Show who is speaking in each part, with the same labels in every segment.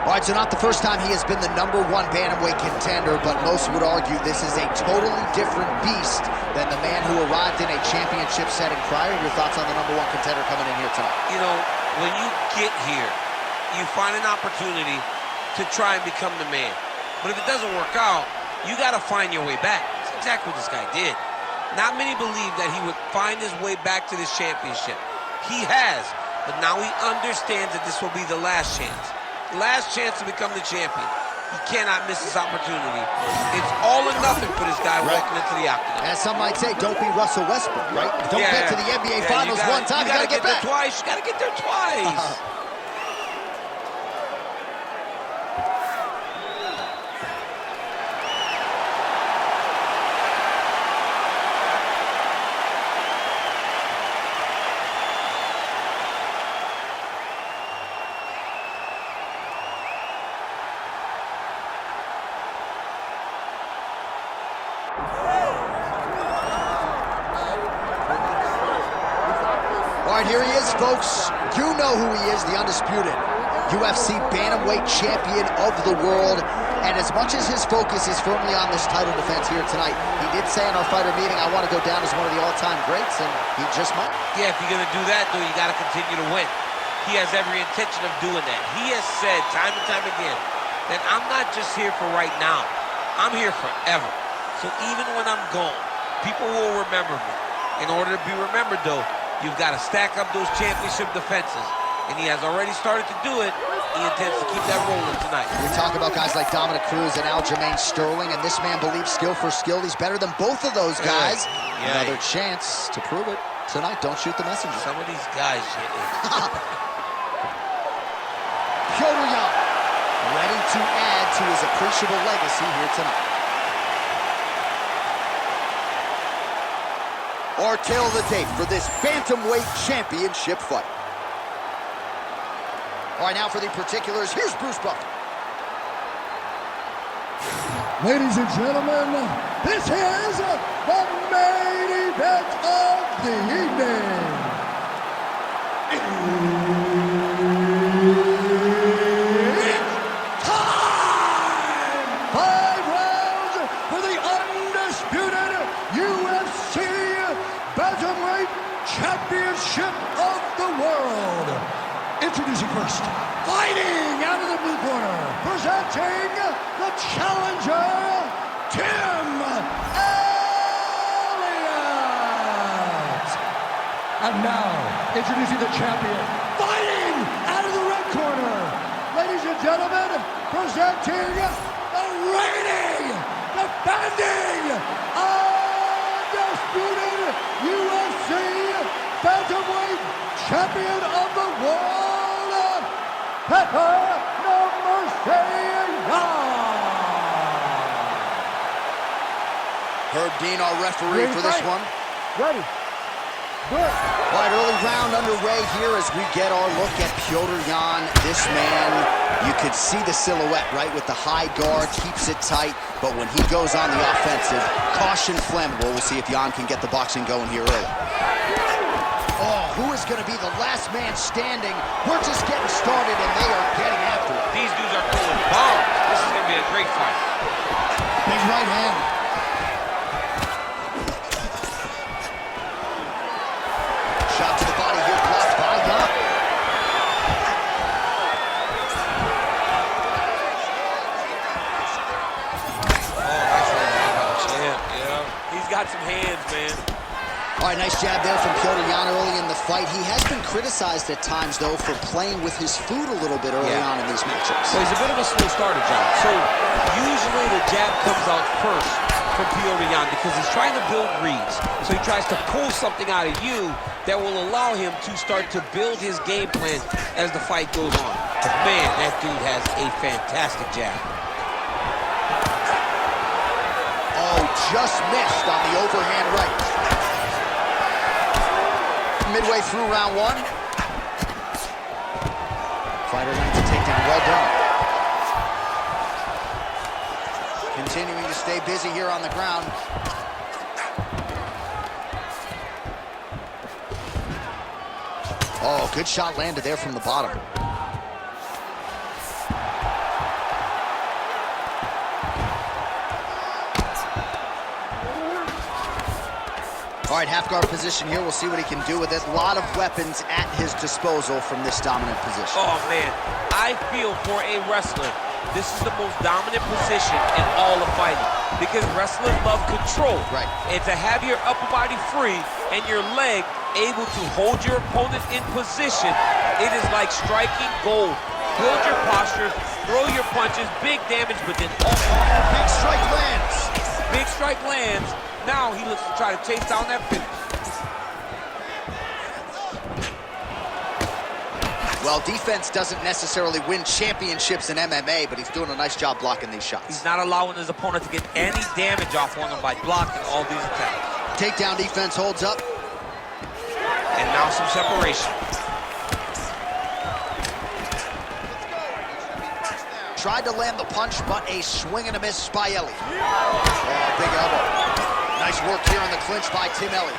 Speaker 1: All right, so not the first time he has been the #1 bantamweight contender, but most would argue this is a totally different beast than the man who arrived in a championship setting prior. Your thoughts on the #1 contender coming in here tonight?
Speaker 2: You know, when you get here, you find an opportunity to try and become the man. But if it doesn't work out, you got to find your way back. That's exactly what this guy did. Not many believed that he would find his way back to this championship. He has, but now he understands that this will be the last chance. Last chance to become the champion. He cannot miss this opportunity. It's all or nothing for this guy walking into the octagon.
Speaker 1: As some might say, don't be Russell Westbrook, right? Don't get to the NBA Finals one time, you gotta get back.
Speaker 2: There twice. You gotta get there twice.
Speaker 1: All right, here he is, folks. You know who he is, the undisputed UFC bantamweight champion of the world. And as much as his focus is firmly on this title defense here tonight, he did say in our fighter meeting, I want to go down as one of the all-time greats, and he just might.
Speaker 2: Yeah, if you're going to do that, though, you got to continue to win. He has every intention of doing that. He has said time and time again that I'm not just here for right now. I'm here forever. So even when I'm gone, people will remember me. In order to be remembered, though, you've got to stack up those championship defenses. And he has already started to do it. He intends to keep that rolling tonight.
Speaker 1: We talk about guys like Dominic Cruz and Aljamain Sterling, and this man believes skill for skill. He's better than both of those guys.
Speaker 2: Yeah.
Speaker 1: Another chance to prove it tonight. Don't shoot the messenger.
Speaker 2: Some of these guys,
Speaker 1: Petr, ready to add to his appreciable legacy here tonight. Our tale of the tape for this bantamweight championship fight. All right, now for the particulars, here's Bruce Buffer.
Speaker 3: Ladies and gentlemen, this is the main event of the evening. It's time! 5 rounds for the undisputed UFC Bantamweight Championship of the world. Introducing first, fighting out of the blue corner, presenting the challenger, Tim Elliott. And now, introducing the champion, fighting out of the red corner. Ladies and gentlemen, presenting the reigning, defending, undisputed UFC Bantamweight Champion of the world, Petr
Speaker 1: Herb Dean, our referee for this one.
Speaker 3: Ready. Good.
Speaker 1: All right, early round underway here as we get our look at Petr Yan. This man, you could see the silhouette, right, with the high guard, keeps it tight, but when he goes on the offensive, caution flammable. We'll see if Yan can get the boxing going here early. Oh, who is going to be the last man standing? We're just getting started, and they are getting after it.
Speaker 2: These dudes are pulling bombs. This is going to be a great fight.
Speaker 1: Big right hand. Shot to the body here, blocked by Yan.
Speaker 2: Oh, nice right. Yeah. He's got some hands, man.
Speaker 1: All right, nice jab there from Petr Yan early in the fight. He has been criticized at times, though, for playing with his food a little bit early on in these matchups.
Speaker 2: So he's a bit of a slow starter, John. So usually the jab comes out first from Petr Yan because he's trying to build reads. So he tries to pull something out of you that will allow him to start to build his game plan as the fight goes on. But man, that dude has a fantastic jab.
Speaker 1: Oh, just missed on the overhand right. Midway through round one. Fighter lands a takedown, well done. Continuing to stay busy here on the ground. Oh, good shot landed there from the bottom. All right, half guard position here. We'll see what he can do with it. A lot of weapons at his disposal from this dominant position.
Speaker 2: Oh, man. I feel for a wrestler, this is the most dominant position in all of fighting because wrestlers love control.
Speaker 1: Right.
Speaker 2: And to have your upper body free and your leg able to hold your opponent in position, it is like striking gold. Build your posture, throw your punches, big damage, but then
Speaker 1: big strike lands.
Speaker 2: Big strike lands. Now he looks to try to chase down that finish.
Speaker 1: Well, defense doesn't necessarily win championships in MMA, but he's doing a nice job blocking these shots.
Speaker 2: He's not allowing his opponent to get any damage off on him by blocking all these attacks.
Speaker 1: Takedown defense holds up.
Speaker 2: And now some separation.
Speaker 1: Tried to land the punch, but a swing and a miss by Elliott. Oh, big elbow. Nice work here on the clinch by Tim Elliott.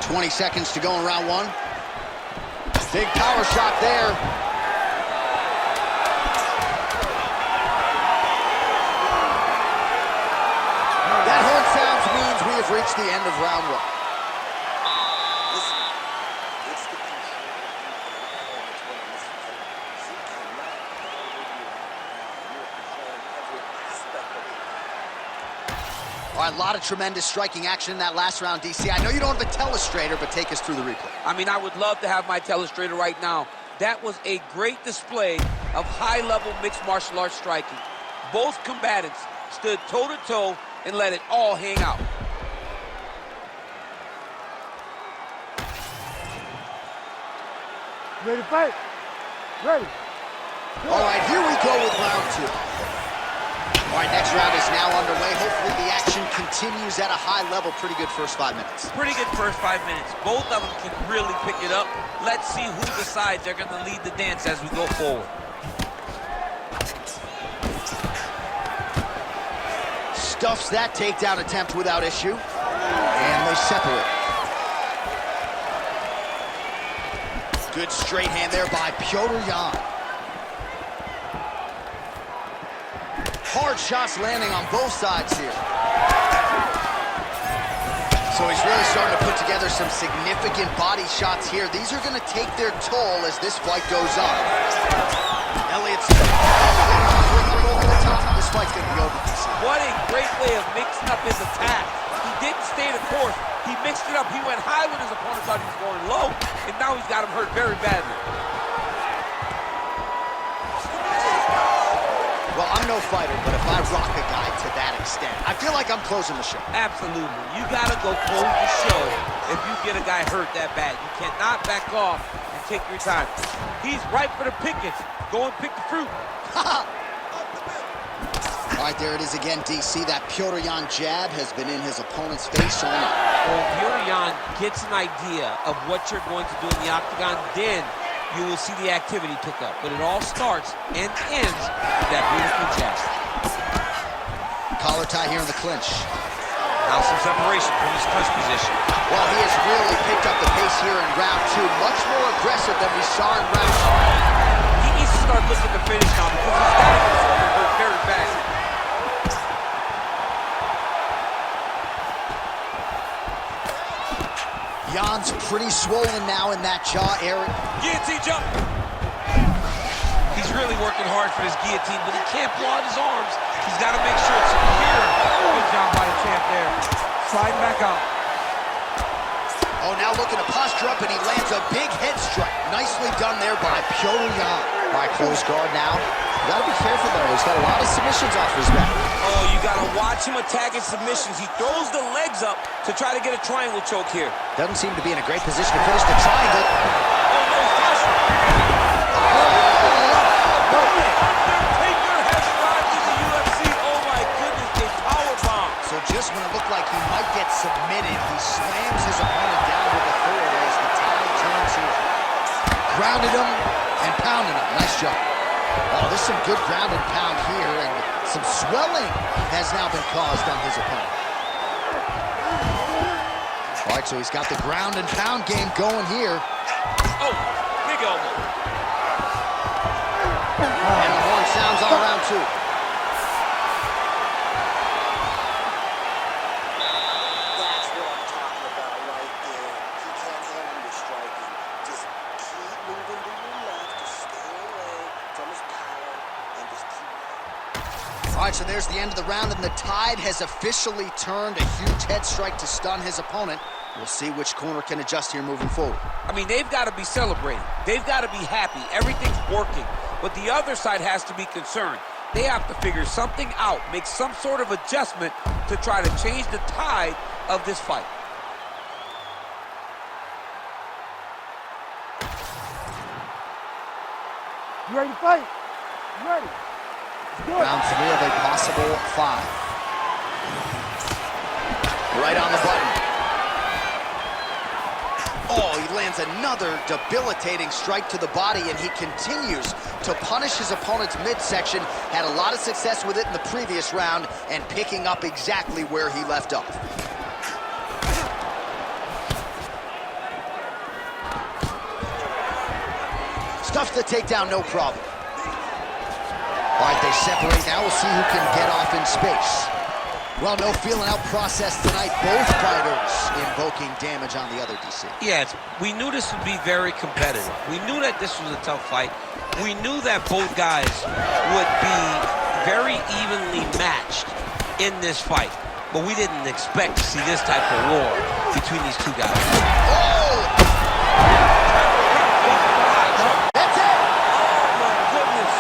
Speaker 1: "20 seconds to go in round one. Big power shot there. That horn sounds means we have reached the end of round one. All right, a lot of tremendous striking action in that last round, DC. I know you don't have a telestrator, but take us through the replay.
Speaker 2: I mean, I would love to have my telestrator right now. That was a great display of high-level mixed martial arts striking. Both combatants stood toe-to-toe and let it all hang out.
Speaker 4: Ready to fight? Ready.
Speaker 1: All right, here we go with round two. All right, next round is now underway. Hopefully the action continues at a high level. Pretty good first 5 minutes.
Speaker 2: Pretty good first 5 minutes. Both of them can really pick it up. Let's see who decides they're going to lead the dance as we go forward.
Speaker 1: Stuffs that takedown attempt without issue. And they separate. Good straight hand there by Petr. Hard shots landing on both sides here. So he's really starting to put together some significant body shots here. These are going to take their toll as this fight goes on. Elliott's over the top. This fight's going to be over.
Speaker 2: What a great way of mixing up his attack. He didn't stay the course. He mixed it up. He went high when his opponent thought he was going low, and now he's got him hurt very badly.
Speaker 1: Well, I'm no fighter, but if I rock a guy to that extent, I feel like I'm closing the show.
Speaker 2: Absolutely. You got to go close the show if you get a guy hurt that bad. You cannot back off and take your time. He's ripe for the picking. Go and pick the fruit.
Speaker 1: All right, there it is again, DC. That Petr. Jab has been in his opponent's face all night.
Speaker 2: Well, Petr gets an idea of what you're going to do in the octagon, then you will see the activity pick up. But it all starts and ends with that beautiful jab.
Speaker 1: Collar tie here in the clinch.
Speaker 2: Now some separation from his clinch position.
Speaker 1: Well, he has really picked up the pace here in round two. Much more aggressive than we saw in round one.
Speaker 2: He needs to start looking to finish now because he's got himself hurt very bad.
Speaker 1: Jan's pretty swollen now in that jaw area.
Speaker 2: Guillotine jump. He's really working hard for his guillotine, but he can't pull out his arms. He's got to make sure it's secure. Good job by the champ there. Sliding back out.
Speaker 1: Oh, now looking to posture up, and he lands a big head strike. Nicely done there by Petr. All right, close guard now. You got to be careful, though. He's got a lot of submissions off his back.
Speaker 2: Oh, you got to watch him attacking submissions. He throws the legs up to try to get a triangle choke here.
Speaker 1: Doesn't seem to be in a great position to finish the triangle.
Speaker 2: Oh, no, he's caution. Undertaker has arrived in the UFC. Oh, my goodness, a powerbomb.
Speaker 1: So just when it looked like he might get submitted, he slams his opponent down with authority as the tide turns here. Grounded him and pounded him. Nice job. Oh, there's some good ground and pound here, and some swelling has now been caused on his opponent. All right, so he's got the ground and pound game going here.
Speaker 2: Oh, big elbow.
Speaker 1: And the horn sounds on round two. All right, so there's the end of the round, and the tide has officially turned. A huge head strike to stun his opponent. We'll see which corner can adjust here moving forward.
Speaker 2: I mean, they've got to be celebrating. They've got to be happy. Everything's working. But the other side has to be concerned. They have to figure something out, make some sort of adjustment to try to change the tide of this fight.
Speaker 4: You ready to fight? You ready? Let's do it.
Speaker 1: Round 3 of a possible 5. Right on the button. Oh, he lands another debilitating strike to the body, and he continues to punish his opponent's midsection. Had a lot of success with it in the previous round and picking up exactly where he left off. Stuffs the takedown, no problem. All right, they separate. Now we'll see who can get off in space. Well, no feeling out process tonight. Both fighters invoking damage on the other, DC.
Speaker 2: Yeah, we knew this would be very competitive. We knew that this was a tough fight. We knew that both guys would be very evenly matched in this fight. But we didn't expect to see this type of war between these two guys.
Speaker 1: Oh! That's it!
Speaker 2: Oh, my goodness.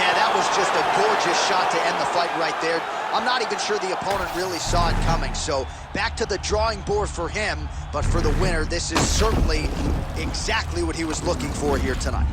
Speaker 1: Yeah, that was just a gorgeous shot to end the fight right there. I'm not even sure the opponent really saw it coming. So back to the drawing board for him. But for the winner, this is certainly exactly what he was looking for here tonight.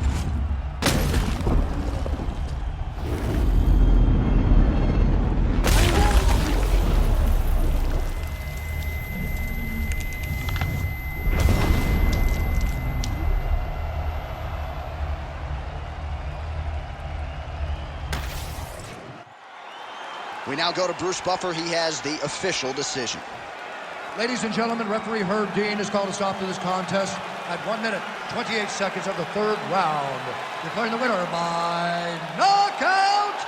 Speaker 1: We now go to Bruce Buffer. He has the official decision.
Speaker 3: Ladies and gentlemen, referee Herb Dean has called a stop to this contest at 1 minute, 28 seconds of the 3rd round. Declaring the winner by knockout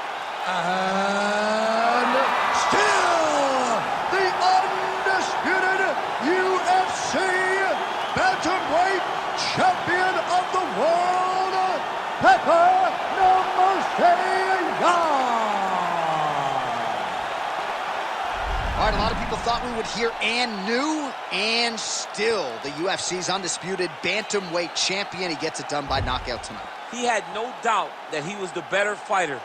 Speaker 3: and still the undisputed UFC bantamweight champion of the world, Petr Yan. All right, a lot of people thought we would hear and knew, and still the UFC's undisputed bantamweight champion. He gets it done by knockout tonight.
Speaker 2: He had no doubt that he was the better fighter